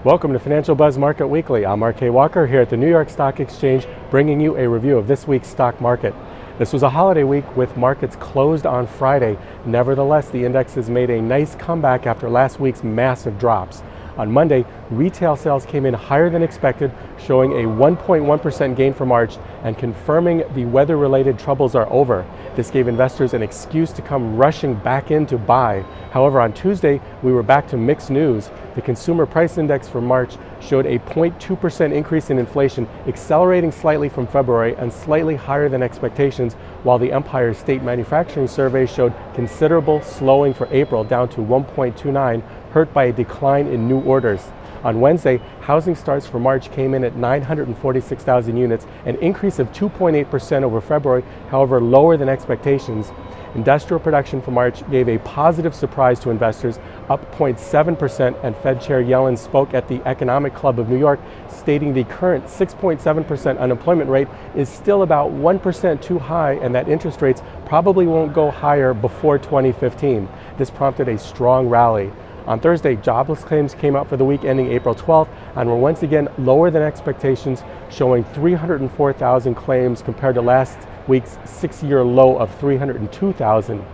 Welcome to Financial Buzz Market Weekly. I'm RK Walker here at the New York Stock Exchange, bringing you a review of this week's stock market. This was a holiday week with markets closed on Friday. Nevertheless, the indexes made a nice comeback after last week's massive drops. On Monday, retail sales came in higher than expected, showing a 1.1% gain for March and confirming the weather-related troubles are over. This gave investors an excuse to come rushing back in to buy. However, on Tuesday, we were back to mixed news. The Consumer Price Index for March showed a 0.2% increase in inflation, accelerating slightly from February and slightly higher than expectations, while the Empire State Manufacturing Survey showed considerable slowing for April, down to 1.29, hurt by a decline in new orders. On Wednesday, housing starts for March came in at 946,000 units, an increase of 2.8% over February, however lower than expectations. Industrial production for March gave a positive surprise to investors, up 0.7%, and Fed Chair Yellen spoke at the Economic Club of New York, stating the current 6.7% unemployment rate is still about 1% too high and that interest rates probably won't go higher before 2015. This prompted a strong rally. On Thursday, jobless claims came out for the week ending April 12th and were once again lower than expectations, showing 304,000 claims compared to last week's 6-year low of 302,000.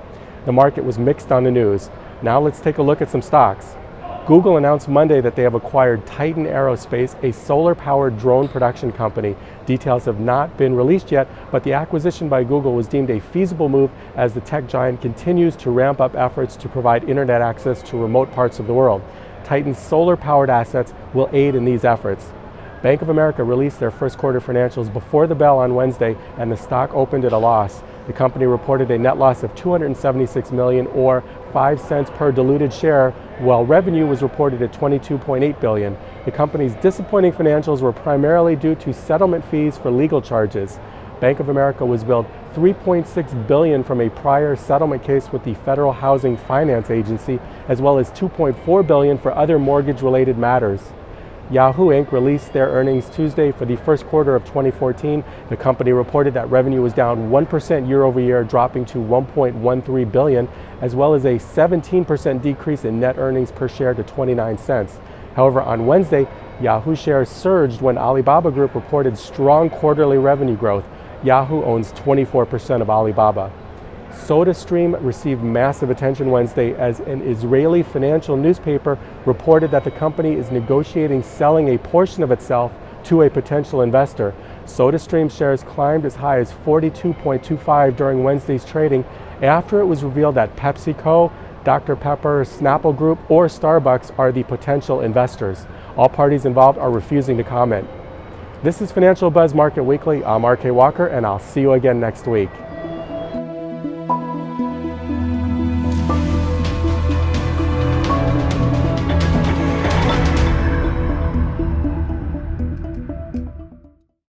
The market was mixed on the news. Now let's take a look at some stocks. Google announced Monday that they have acquired Titan Aerospace, a solar-powered drone production company. Details have not been released yet, but the acquisition by Google was deemed a feasible move as the tech giant continues to ramp up efforts to provide internet access to remote parts of the world. Titan's solar-powered assets will aid in these efforts. Bank of America released their first quarter financials before the bell on Wednesday, and the stock opened at a loss. The company reported a net loss of $276 million or 5 cents per diluted share, while revenue was reported at $22.8 billion. The company's disappointing financials were primarily due to settlement fees for legal charges. Bank of America was billed $3.6 billion from a prior settlement case with the Federal Housing Finance Agency, as well as $2.4 billion for other mortgage-related matters. Yahoo Inc. released their earnings Tuesday for the first quarter of 2014. The company reported that revenue was down 1% year over year, dropping to $1.13 billion, as well as a 17% decrease in net earnings per share to 29 cents. However, on Wednesday, Yahoo shares surged when Alibaba Group reported strong quarterly revenue growth. Yahoo owns 24% of Alibaba. SodaStream received massive attention Wednesday as an Israeli financial newspaper reported that the company is negotiating selling a portion of itself to a potential investor. SodaStream shares climbed as high as 42.25 during Wednesday's trading after it was revealed that PepsiCo, Dr. Pepper, Snapple Group, or Starbucks are the potential investors. All parties involved are refusing to comment. This is Financial Buzz Market Weekly. I'm RK Walker, and I'll see you again next week.